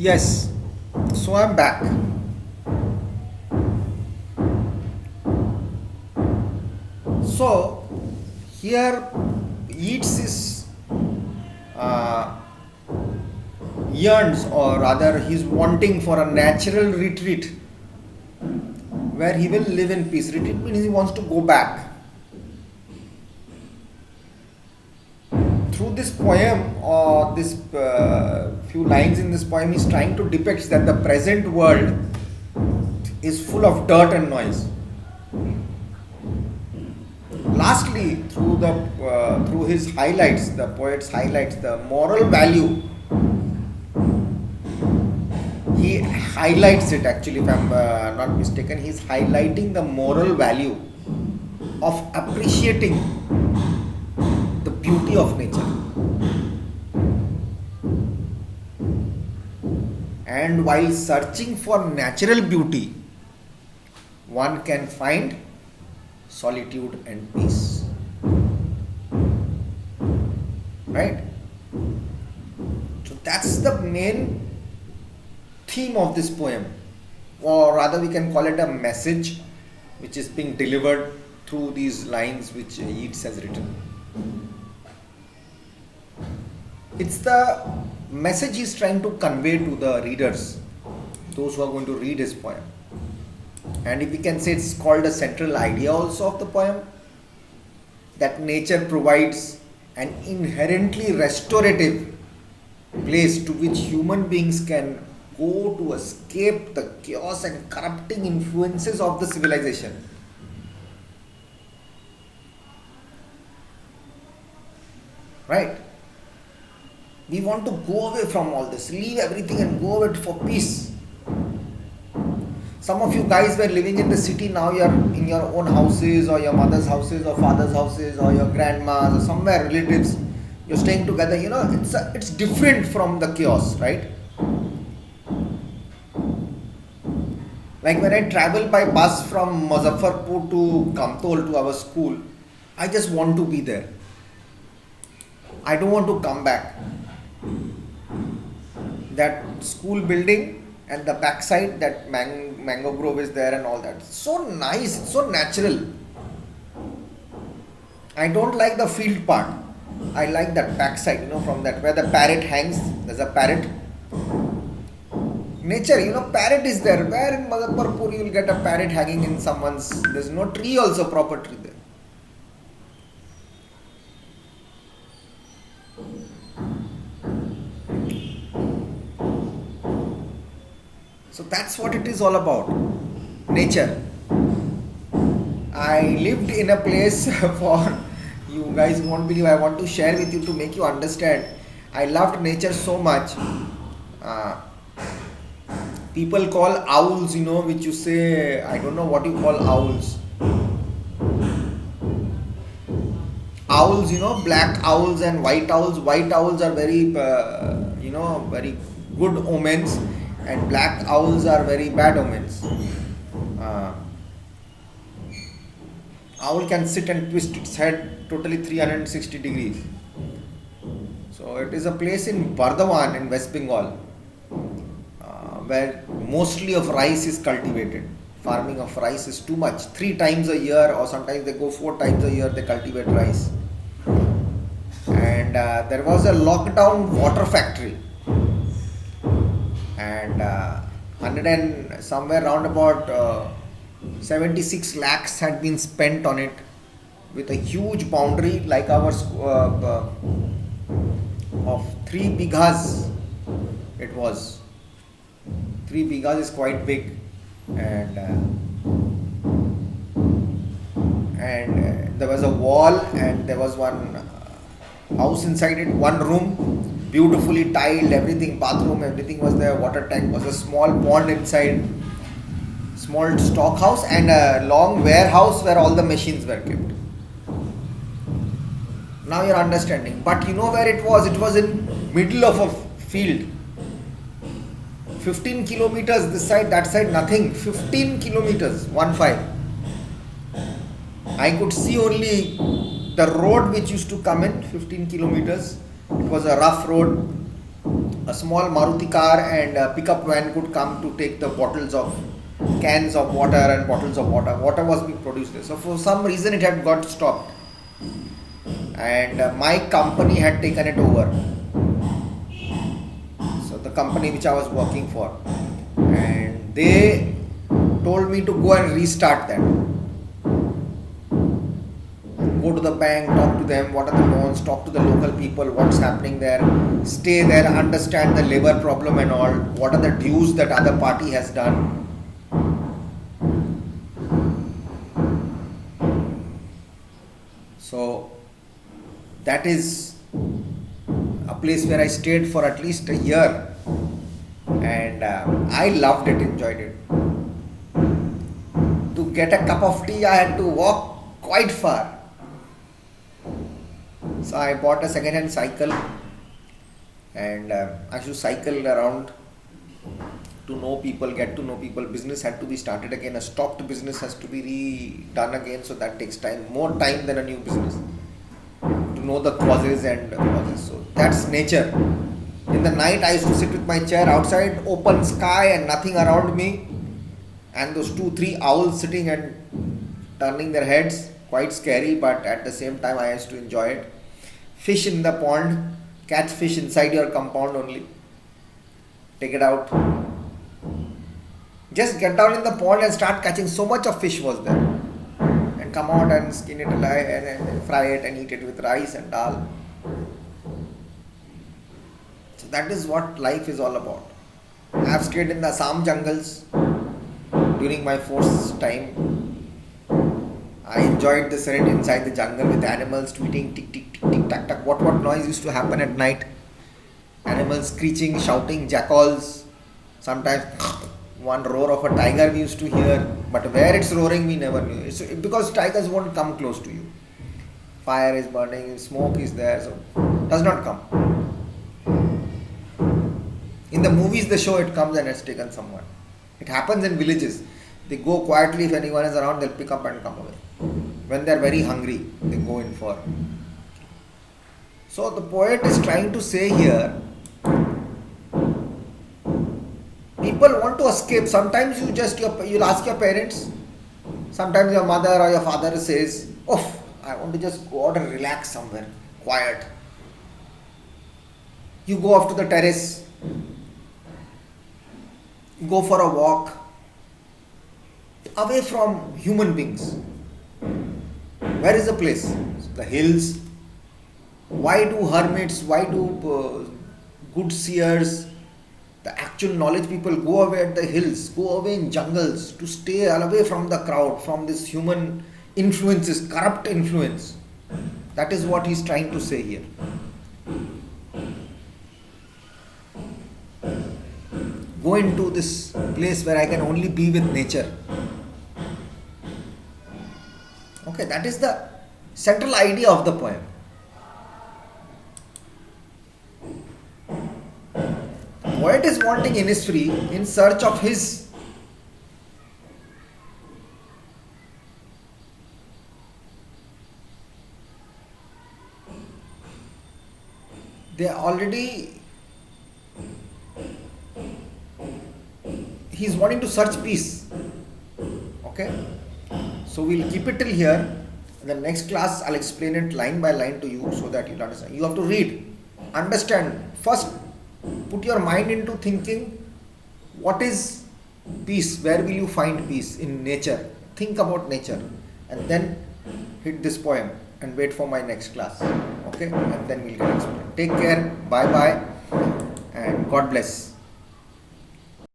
Yes, so I'm back. So here Yeats is uh, yearns, or rather, he's wanting for a natural retreat where he will live in peace. Retreat means he wants to go back. Through this poem, or this few lines in this poem, he's trying to depict that the present world is full of dirt and noise. Lastly, through his highlights, the poet's highlights the moral value. He highlights it, actually, if I'm not mistaken. He's highlighting the moral value of appreciating the beauty of nature. And while searching for natural beauty, one can find solitude and peace. Right? So that's the main theme of this poem, or rather, we can call it a message which is being delivered through these lines which Yeats has written. It's the message he's trying to convey to the readers, those who are going to read his poem. And if we can say, it's called a central idea also of the poem, that nature provides an inherently restorative place to which human beings can go to escape the chaos and corrupting influences of the civilization. Right? We want to go away from all this, leave everything and go away for peace. Some of you guys were living in the city, now you're in your own houses, or your mother's houses, or father's houses, or your grandma's, or somewhere relatives. You're staying together. It's different from the chaos, right? Like when I travel by bus from Muzaffarpur to Kamtol to our school, I just want to be there. I don't want to come back. That school building and the backside, that mango grove is there and all that. So nice, so natural. I don't like the field part. I like that backside, from that where the parrot hangs. There's a parrot. Nature, parrot is there. Where in Muzaffarpur you will get a parrot hanging in someone's? There's no tree also, proper tree there. So that's what it is all about. Nature. I lived in a place for, you guys won't believe, I want to share with you to make you understand. I loved nature so much. People call owls, which you say, I don't know what you call owls. Owls, black owls and white owls. White owls are very, very good omens, and black owls are very bad omens. Owl can sit and twist its head totally 360 degrees. So it is a place in Bardhaman in West Bengal, where mostly of rice is cultivated. Farming of rice is too much. 3 times a year, or sometimes they go 4 times a year, they cultivate rice. And there was a lockdown water factory, and 100 and somewhere round about 76 lakhs had been spent on it, with a huge boundary like ours, of 3 bighas. It was 3 bighas is quite big, and there was a wall, and there was one house inside it, one room, beautifully tiled, everything, bathroom, everything was there, water tank, was a small pond inside, small stock house, and a long warehouse where all the machines were kept. Now you're understanding. But you know where it was? It was in middle of a field. 15 kilometers this side, that side, nothing. 15 kilometers, 1-5. I could see only the road which used to come in 15 kilometers. It was a rough road, a small Maruti car and a pickup van could come to take the bottles of cans of water and bottles of water. Water was being produced there. So for some reason it had got stopped, and my company had taken it over. So the company which I was working for, and they told me to go and restart that. Go to the bank, talk to them, what are the loans, talk to the local people, what's happening there, stay there, understand the labor problem and all, what are the dues that other party has done. So that is a place where I stayed for at least a year, and I loved it, enjoyed it. To get a cup of tea, I had to walk quite far. So I bought a second-hand cycle, and I should cycle around to know people, get to know people. Business had to be started again. A stopped business has to be redone again, so that takes time, more time than a new business, to know the causes and causes. So that's nature. In the night, I used to sit with my chair outside, open sky and nothing around me, and those 2-3 owls sitting and turning their heads. Quite scary, but at the same time I used to enjoy it. Fish in the pond, catch fish inside your compound only. Take it out. Just get down in the pond and start catching. So much of fish was there. And come out and skin it alive and fry it and eat it with rice and dal. So that is what life is all about. I have stayed in the Assam jungles during my first time. I enjoyed the serenity inside the jungle with animals tweeting, tick, tick, tick, tick, tack, tack. What noise used to happen at night? Animals screeching, shouting, jackals. Sometimes one roar of a tiger we used to hear. But where it's roaring, we never knew. It's because tigers won't come close to you. Fire is burning, smoke is there, so it does not come. In the movies, they show it comes and it's taken someone. It happens in villages. They go quietly. If anyone is around, they'll pick up and come away. When they're very hungry, they go in for. So the poet is trying to say here, people want to escape. Sometimes you'll ask your parents. Sometimes your mother or your father says, "Oh, I want to just go out and relax somewhere, quiet." You go off to the terrace, go for a walk, away from human beings. Where is the place? The hills. Why do hermits, why do good seers, the actual knowledge people go away at the hills, go away in jungles to stay away from the crowd, from this human influences, corrupt influence? That is what he's trying to say here. Go into this place where I can only be with nature. Okay, that is the central idea of the poem. The poet is wanting Innisfree in search of his he's wanting to search peace. Okay, so we'll keep it till here. In the next class I'll explain it line by line to you so that you'll understand. You have to read, understand. First put your mind into thinking, what is peace? Where will you find peace? In nature. Think about nature, and then hit this poem and wait for my next class. Okay, and then we'll get explained. Take care, bye bye, and God bless.